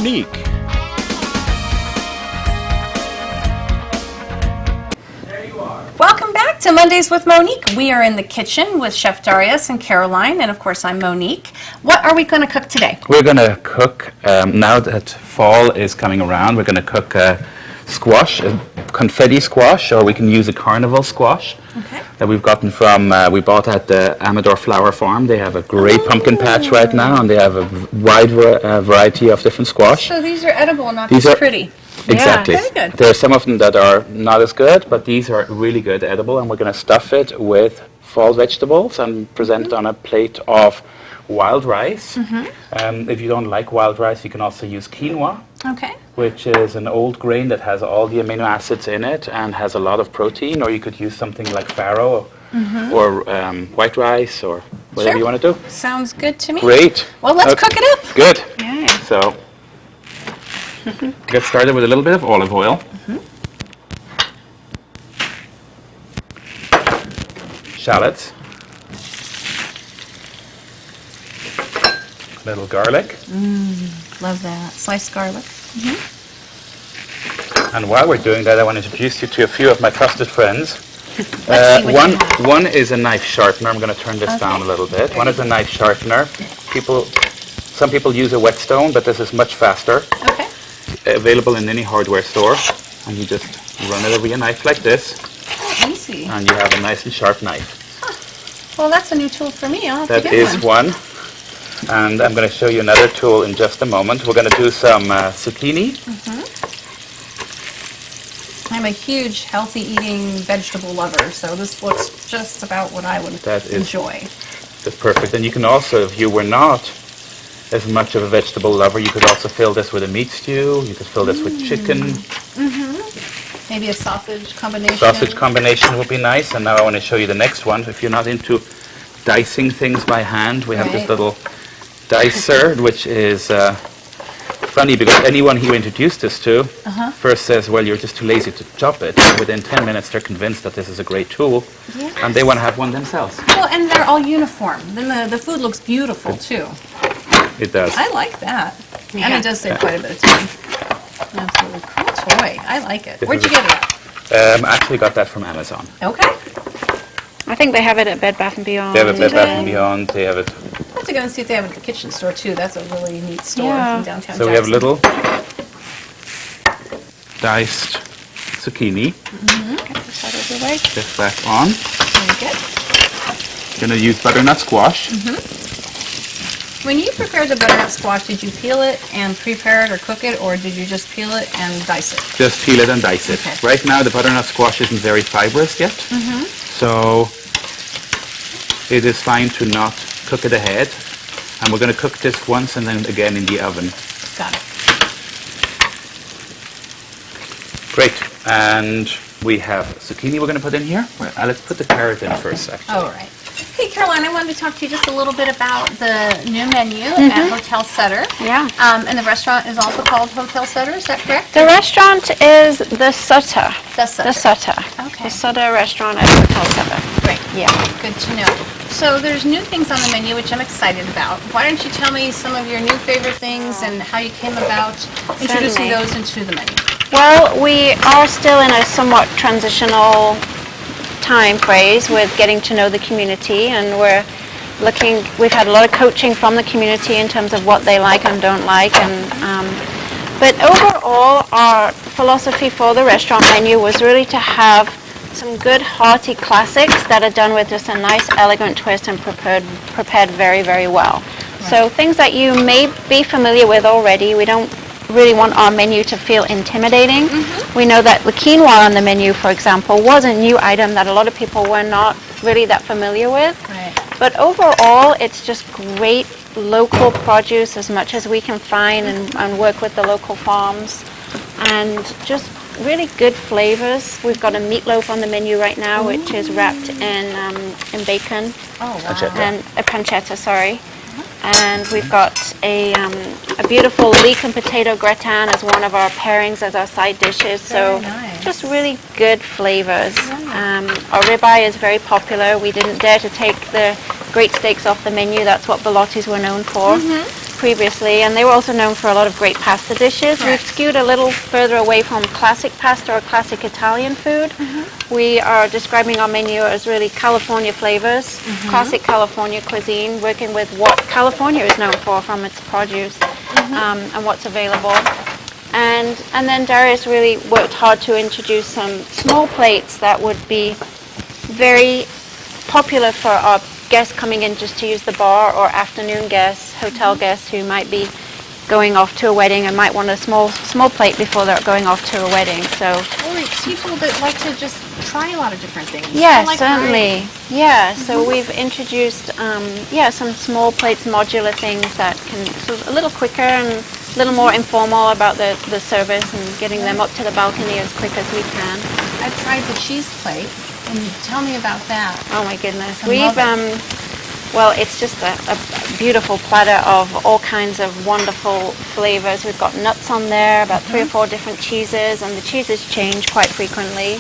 Monique. Welcome back to Mondays with Monique. We are in the kitchen with Chef Darius and Caroline, and of course I'm Monique. What are we going to cook today? We're going to cook, now that fall is coming around, we're going to cook squash, a confetti squash, or we can use a carnival squash. Okay. That we've gotten from, we bought at the Amador Flower Farm. They have a great pumpkin patch right now, and they have a wide variety of different squash. So these are edible, not These just are pretty. Exactly. Yeah, very good. There are some of them that are not as good, but these are really good, edible, and we're going to stuff it with fall vegetables and present it on a plate of wild rice. If you don't like wild rice, you can also use quinoa, Okay. which is an old grain that has all the amino acids in it and has a lot of protein, or you could use something like farro or white rice or whatever you want to do. Sounds good to me. Great. Well, let's cook it up. Good. Yeah. So, get started with a little bit of olive oil. Shallots. Little garlic. Love that. Sliced garlic. And while we're doing that, I want to introduce you to a few of my trusted friends. Let's see what you have. One is a knife sharpener. I'm going to turn this down a little bit. One is a knife sharpener. Some people use a whetstone, but this is much faster. Okay. Available in any hardware store. And you just run it over your knife like this, Oh, easy. and you have a nice and sharp knife. Well, that's a new tool for me. I'll have That to get is one. one. And I'm going to show you another tool in just a moment. We're going to do some zucchini. I'm a huge healthy eating vegetable lover, so this looks just about what I would enjoy. That's perfect. And you can also, if you were not as much of a vegetable lover, you could also fill this with a meat stew. You could fill this with chicken. Maybe a sausage combination. Sausage combination would be nice. And now I want to show you the next one. If you're not into dicing things by hand, we have this Right. little dicer, which is funny because anyone he introduced this to first says, well, you're just too lazy to chop it. And within 10 minutes, they're convinced that this is a great tool, and they want to have one themselves. Well, and they're all uniform. Then the food looks beautiful, too. It does. I like that. And it does save quite a bit of time. Absolutely. Cool toy. I like it. Where'd you get it at? I actually got that from Amazon. Okay. I think they have it at Bed Bath & Beyond. They have it at Bed Bath & Beyond. They have it. I'll have to go and see if they have it at the kitchen store, too. That's a really neat store Yeah. in downtown So we have Jackson. little diced zucchini. Push that over the way. This back on. Very good. Going to use butternut squash. When you prepared the butternut squash, did you peel it and prepare it or cook it, or did you just peel it and dice it? Just peel it and dice it. Okay. Right now the butternut squash isn't very fibrous yet, so it is fine to not cook it ahead. And we're going to cook this once and then again in the oven. Got it. Great. And we have zucchini we're going to put in here. Let's put the carrot in first, actually. All right. Hey, Caroline, I wanted to talk to you just a little bit about the new menu at Hotel Sutter. Yeah. And the restaurant is also called Hotel Sutter, is that correct? The restaurant is the Sutter. The Sutter. The Sutter. Okay. The Sutter restaurant at Hotel Sutter. Great. Yeah. Good to know. So there's new things on the menu, which I'm excited about. Why don't you tell me some of your new favorite things and how you came about introducing Certainly. those into the menu? Well, we are still in a somewhat transitional time phase with getting to know the community, and we've had a lot of coaching from the community in terms of what they like and don't like, and but overall our philosophy for the restaurant menu was really to have some good hearty classics that are done with just a nice elegant twist and prepared very, very well. Right. So things that you may be familiar with already. We don't really want our menu to feel intimidating. We know that the quinoa on the menu, for example, was a new item that a lot of people were not really that familiar with. Right. But overall, it's just great local produce as much as we can find and work with the local farms, and just really good flavors. We've got a meatloaf on the menu right now, which is wrapped in bacon. Oh, wow. Pancetta. And a pancetta, sorry. And we've got a beautiful leek and potato gratin as one of our pairings as our side dishes. So Very nice. just really good flavors. Our ribeye is very popular. We didn't dare to take the great steaks off the menu. That's what Belotti's were known for. previously, and they were also known for a lot of great pasta dishes. Correct. We've skewed a little further away from classic pasta or classic Italian food. We are describing our menu as really California flavors, classic California cuisine, working with what California is known for from its produce and what's available. And then Darius really worked hard to introduce some small plates that would be very popular for our guests coming in just to use the bar, or afternoon guests, hotel guests who might be going off to a wedding and might want a small plate before they're going off to a wedding. So Or people that like to just try a lot of different things. yeah, I like certainly. Yeah, so we've introduced some small plates, modular things that can sort of a little quicker and a little more informal about the service and getting them up to the balcony as quick as we can. I tried the cheese plate, and tell me about that. Oh my goodness. I We've love well, it's just a beautiful platter of all kinds of wonderful flavors. We've got nuts on there, about 3 or 4 different cheeses, and the cheeses change quite frequently.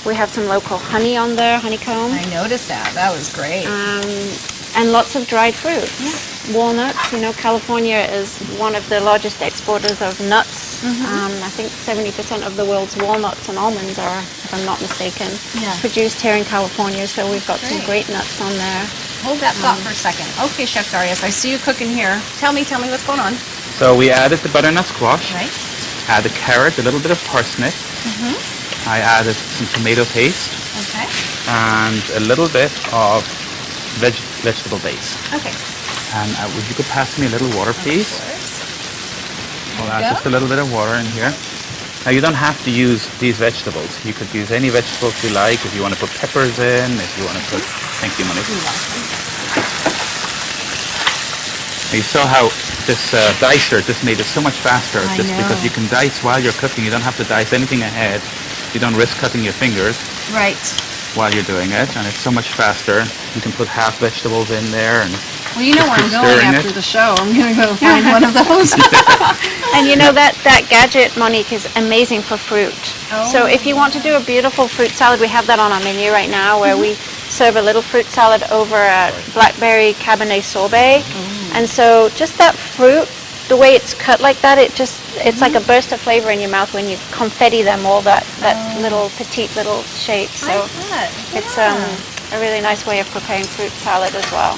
We have some local honey on there, honeycomb, I noticed that. That was great. and lots of dried fruits. Walnuts, California is one of the largest exporters of nuts. I think 70% of the world's walnuts and almonds are, if I'm not mistaken, Yeah. produced here in California, so we've got some Great. great nuts on there. Hold that thought for a second. Okay, Chef Darius, I see you cooking here. Tell me what's going on. So we added the butternut squash, Right? added carrot, a little bit of parsnip. I added some tomato paste Okay. and a little bit of vegetable base. Okay. And if you could pass me a little water, please. We'll add go. just a little bit of water in here. Now you don't have to use these vegetables. You could use any vegetables you like. If you want to put peppers in, if you want to put... Thank you, Monique. You saw how this dicer just made it so much faster, I just know. because you can dice while you're cooking. You don't have to dice anything ahead. You don't risk cutting your fingers Right. while you're doing it, and it's so much faster. You can put half vegetables in there, and Well, you know where I'm keep going stirring after it. the show. I'm going to go find one of those. And that gadget, Monique, is amazing for fruit. So if you want to do a beautiful fruit salad, we have that on our menu right now, where we serve a little fruit salad over a blackberry Cabernet sorbet. And so just that fruit, the way it's cut like that, it's like a burst of flavor in your mouth when you confetti them all that little petite little shape. So it's a really nice way of preparing fruit salad as well.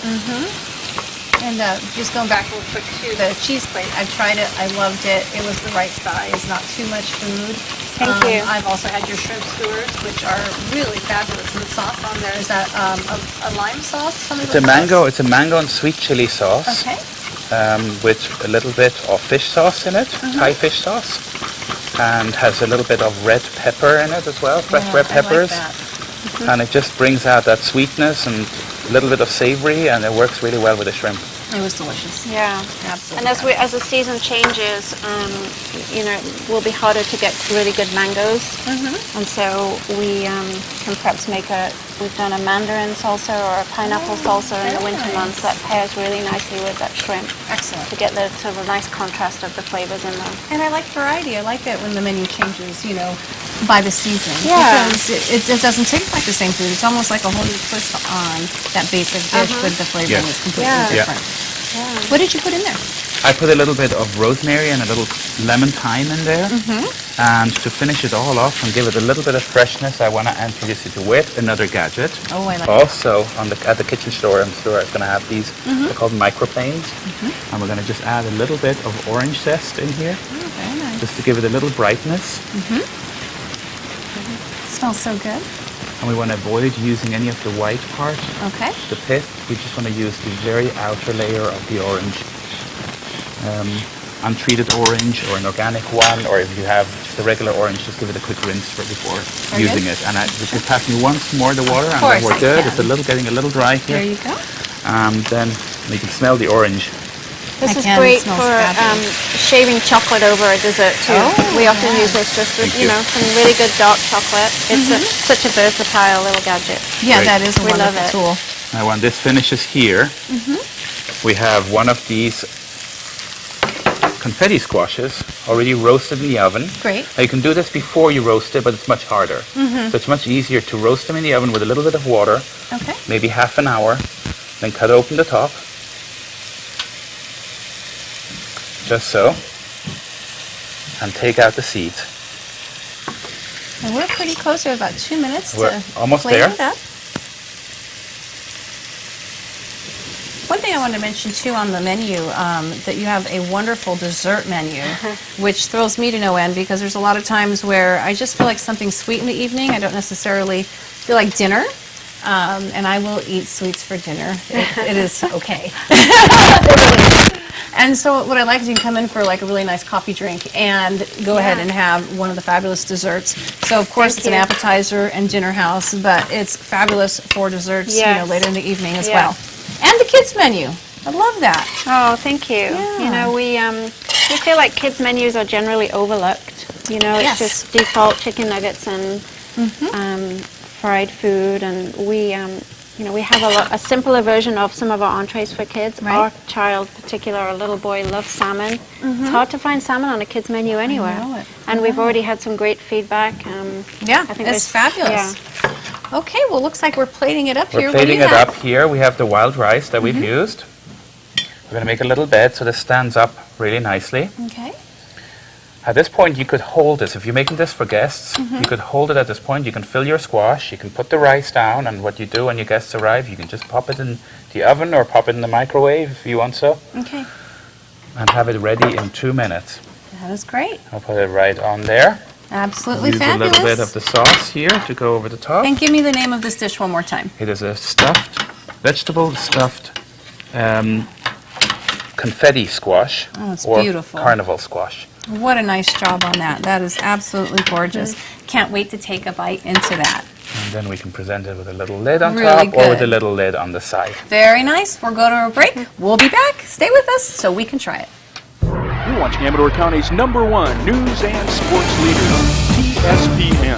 And just going back real quick to the cheese plate, I tried it. I loved it. It was the right size, not too much food. Thank you. I've also had your shrimp skewers, which are really fabulous. And the sauce on there, is that a lime sauce? it's a mango and sweet chili sauce. Okay. With a little bit of fish sauce in it, Thai fish sauce, and has a little bit of red pepper in it as well, fresh red peppers. I like that. And it just brings out that sweetness and a little bit of savory, and it works really well with the shrimp. It was delicious. Yeah. Absolutely. And as the season changes, it will be harder to get really good mangoes. And so we can perhaps we've done a mandarin salsa or a pineapple salsa in the winter nice. months that pairs really nicely with that shrimp Excellent. to get the sort of a nice contrast of the flavors in them. And I like variety. I like that when the menu changes, by the season. Yeah. Because it just doesn't taste like the same food. It's almost like a whole new twist on that basic dish, but the flavoring is completely Yeah. different. Yeah. What did you put in there? I put a little bit of rosemary and a little lemon thyme in there. And to finish it all off and give it a little bit of freshness, I want to introduce you to with another gadget. Oh, I like Also, at the kitchen store, I'm sure it's going to have these. They're called Microplanes. And we're going to just add a little bit of orange zest in here, very nice. just to give it a little brightness. Smells so good. And we want to avoid using any of the white part, Okay. the pith. We just want to use the very outer layer of the orange. Untreated orange or an organic one, or if you have just a regular orange, just give it a quick rinse before Very using good. it. And if you pass me once more the water, and course then we're I good. can. It's getting a little dry There here. you go. Then you can smell the orange. This I is can. It great smells for fabulous. shaving chocolate over a dessert too. Oh, We often yeah. use this just with, Thank you. some really good dark chocolate. It's such a versatile little gadget. Yeah, Great. that is a We love wonderful it. tool. Now when this finishes here, we have one of these confetti squashes already roasted in the oven. Great. Now you can do this before you roast it, but it's much harder. So it's much easier to roast them in the oven with a little bit of water, Okay. maybe half an hour, then cut open the top. just so, and take out the seeds. And we're pretty close. We have about 2 minutes We're to almost plate there. it up. One thing I wanted to mention too on the menu, that you have a wonderful dessert menu, which thrills me to no end because there's a lot of times where I just feel like something sweet in the evening. I don't necessarily feel like dinner, and I will eat sweets for dinner. It is okay. And so what I like is you can come in for like a really nice coffee drink and go ahead and have one of the fabulous desserts. So of course it's an appetizer and dinner house, but it's fabulous for desserts later in the evening as well. And the kids menu. I love that. Oh, thank you. Yeah. You know, we feel like kids menus are generally overlooked. You know, it's just default chicken nuggets and fried food, and we we have a simpler version of some of our entrees for kids. Right. Our child, particular, our little boy, loves salmon. It's hard to find salmon on a kids menu anywhere. I know it. And we've already had some great feedback. Yeah, I think it's fabulous. Yeah. Okay, well, looks like we're plating it up here. We're What do plating you it have? up here. We have the wild rice that we've used. We're going to make a little bed so this stands up really nicely. Okay. At this point, you could hold this. If you're making this for guests, you could hold it at this point. You can fill your squash. You can put the rice down, and what you do when your guests arrive, you can just pop it in the oven or pop it in the microwave if you want so, Okay. and have it ready in 2 minutes. That is great. I'll put it right on there. Absolutely Use fabulous. a little bit of the sauce here to go over the top. And give me the name of this dish one more time. It is a vegetable stuffed confetti squash, Oh, it's or beautiful. carnival squash. What a nice job on that. That is absolutely gorgeous. Can't wait to take a bite into that. And then we can present it with a little lid on Really top or with good. a little lid on the side. Very nice. We'll go to a break. We'll be back. Stay with us so we can try it. You're watching Amador County's #1 news and sports leader, TSPN.